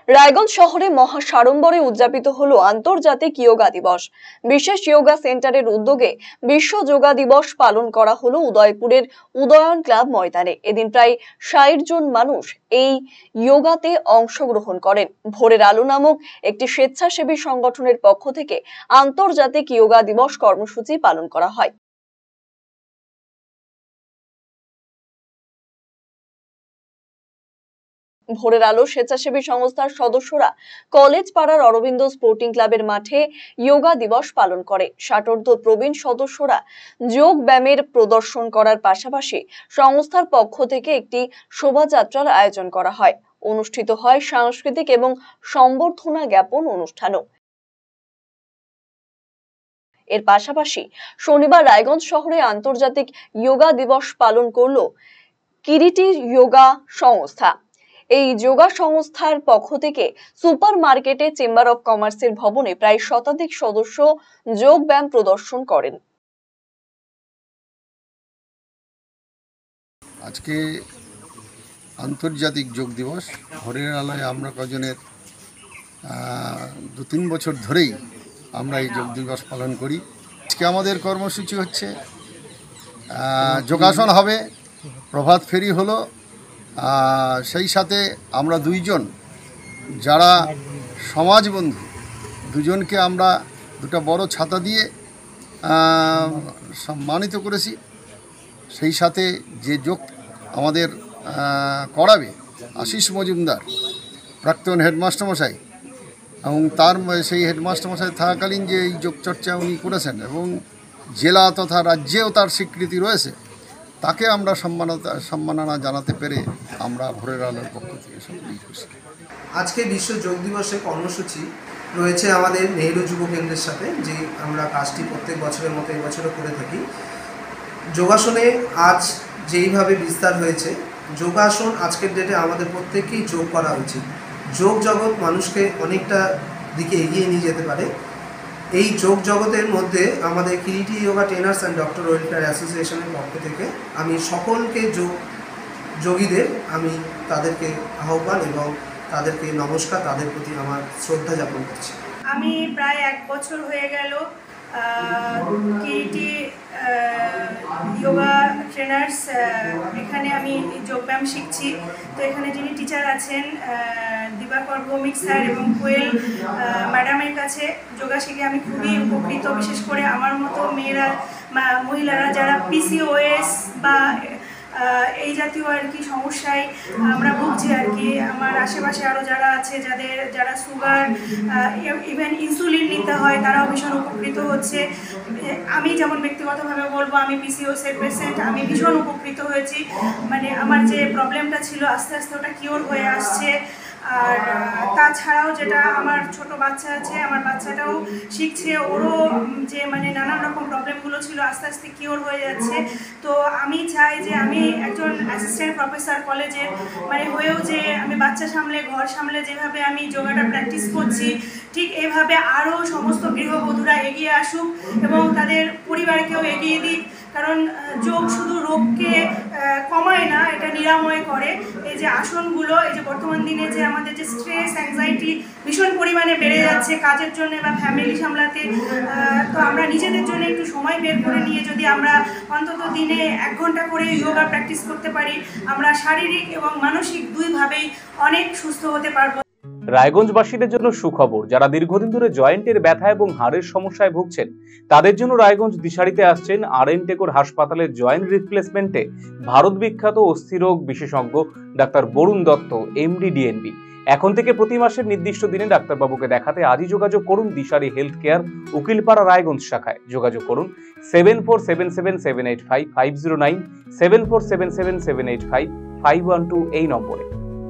রায়গঞ্জ শহরে মহা সাড়ম্বরে উদযাপিত হলো আন্তর্জাতিক যোগা দিবস। বিশেষ যোগা সেন্টারের উদ্যোগে বিশ্ব যোগা দিবস পালন করা হলো উদয়পুরের উদয়ন ক্লাব ময়দানে। এদিন প্রায় ৬০ জন মানুষ এই যোগাতে অংশগ্রহণ করেন। ভোরের আলো নামক একটি স্বেচ্ছাসেবী সংগঠনের পক্ষ থেকে আন্তর্জাতিক যোগা দিবস কর্মসূচি পালন করা হয়। ভোরের আলো স্বেচ্ছাসেবী সংস্থার সদস্যরা কলেজ পাড়ার অরবিন্দ স্পোর্টিং ক্লাবের মাঠে যোগা দিবস পালন করে। ষাটোর্ধ্ব প্রবীণ সদস্যরা যোগ ব্যায়ামের প্রদর্শন করার পাশাপাশি সংস্থার পক্ষ থেকে একটি শোভাযাত্রার আয়োজন করা হয়। অনুষ্ঠিত হয় সাংস্কৃতিক এবং সম্বর্ধনা জ্ঞাপন অনুষ্ঠানও। এর পাশাপাশি শনিবার রায়গঞ্জ শহরে আন্তর্জাতিক যোগা দিবস পালন করল কিরিটি যোগা সংস্থা। এই যোগা সংস্থার পক্ষ থেকে সুপার মার্কেটে চেম্বার অফ কমার্সের ভবনে প্রায় শতাধিক সদস্য যোগ ব্যায়াম প্রদর্শন করেন। আজকে আন্তর্জাতিক যোগ দিবস। ভোরের আলোয় আমরা কজনের ২-৩ বছর ধরেই আমরা এই যোগ দিবস পালন করি। আজকে আমাদের কর্মসূচি হচ্ছে যোগাসন হবে, প্রভাত ফেরি হলো, সেই সাথে আমরা দুইজন যারা সমাজবন্ধু দুজনকে আমরা দুটো বড় ছাতা দিয়ে সম্মানিত করেছি। সেই সাথে যে যোগ আমাদের করাবে আশিস মজুমদার, প্রাক্তন হেডমাস্টারমশাই, এবং তার সেই হেডমাস্টারমশাই থাকাকালীন যে এই যোগচর্চা উনি করেছেন এবং জেলা তথা রাজ্যেও তার স্বীকৃতি রয়েছে, তাকে আমরা সম্মাননা জানাতে পেরে আমরা ভোরের আলোর পক্ষ থেকে সকলেই খুশি। আজকে বিশ্ব যোগ দিবসের কর্মসূচি রয়েছে আমাদের নেহেরু যুব কেন্দ্রের সাথে, যে আমরা কাজটি প্রত্যেক বছরের মতো এবছরও করে থাকি। যোগাসনে আজ যেইভাবে বিস্তার হয়েছে, যোগাসন আজকের ডেটে আমাদের প্রত্যেককেই যোগ করা উচিত। যোগ জগৎ মানুষকে অনেকটা দিকে এগিয়ে নিয়ে যেতে পারে। এই যোগ জগতের মধ্যে আমাদের Kiriti yoga trainers and doctor welfare অ্যাসোসিয়েশনের পক্ষ থেকে আমি সকলকে যোগীদের আমি তাদেরকে আহ্বান এবং তাদেরকে নমস্কার, তাদের প্রতি আমার শ্রদ্ধা জ্ঞাপন করছি। আমি প্রায় 1 বছর হয়ে গেল কিরিটি যোগা ট্রেনার্স এখানে আমি যোগব্যায়াম শিখছি। তো এখানে যিনি টিচার আছেন দিবাকর ভৌমিক স্যার এবং কোয়েল ম্যাডামের কাছে যোগা শিখে আমি খুবই উপকৃত। বিশেষ করে আমার মতো মহিলারা যারা পিসিওএস বা এই জাতীয় আর কি সমস্যায় আমরা ভুগছি আর কি। আমার আশেপাশে আরও যারা আছে যারা সুগার, ইভেন ইনসুলিন নিতে হয়, তারাও ভীষণ উপকৃত হচ্ছে। আমি যেমন ব্যক্তিগতভাবে বলবো, আমি পিসিওএসের পেশেন্ট, আমি ভীষণ উপকৃত হয়েছি। মানে আমার যে প্রবলেমটা ছিল আস্তে আস্তে ওটা কিওর হয়ে আসছে। আর তাছাড়াও যেটা আমার ছোট বাচ্চা আছে, আমার বাচ্চাটাও শিখছে, ওরও যে মানে নানান রকম প্রবলেমগুলো ছিল আস্তে আস্তে কিওর হয়ে যাচ্ছে। তো আমি চাই যে আমি একজন অ্যাসিস্ট্যান্ট প্রফেসর কলেজের মানে হয়েও যে আমি বাচ্চা সামলে ঘর সামলে যেভাবে আমি যোগাটা প্র্যাকটিস করছি, ঠিক এভাবে আরও সমস্ত গৃহবধূরা এগিয়ে আসুক এবং তাদের পরিবারকেও এগিয়ে দিক। কারণ যোগ শুধু রোগকে কমায় না, এটা নিরাময় করে। এই যে আসনগুলো, এই যে বর্তমান দিনে যে আমাদের যে স্ট্রেস অ্যাংজাইটি ভীষণ পরিমাণে বেড়ে যাচ্ছে কাজের জন্য বা ফ্যামিলি সামলাতে, তো আমরা নিজেদের জন্য একটু সময় বের করে নিয়ে যদি আমরা অন্তত দিনে 1 ঘন্টা করে যোগা প্র্যাকটিস করতে পারি, আমরা শারীরিক এবং মানসিক দুইভাবেই অনেক সুস্থ হতে পারবো। রায়গঞ্জবাসীদের জন্য সুখবর, যারা দীর্ঘদিন ধরে জয়েন্টের ব্যথা এবং হাড়ের সমস্যায় ভুগছেন তাদের জন্য রায়গঞ্জ দিশারিতে আসছেন আর.এন. টেকর হাসপাতালের জয়েন্ট রিপ্লেসমেন্টে ভারত বিখ্যাত অস্থিরোগ বিশেষজ্ঞ doctor Varun Dutta, MD, DNB. এখন থেকে প্রতি মাসের নির্দিষ্ট দিনে ডাক্তারবাবুকে দেখাতে আজই যোগাযোগ করুন দিশারি হেলথ কেয়ার, উকিলপাড়া, রায়গঞ্জ শাখায়। যোগাযোগ করুন 7477785509, 7477785512 এই নম্বরে।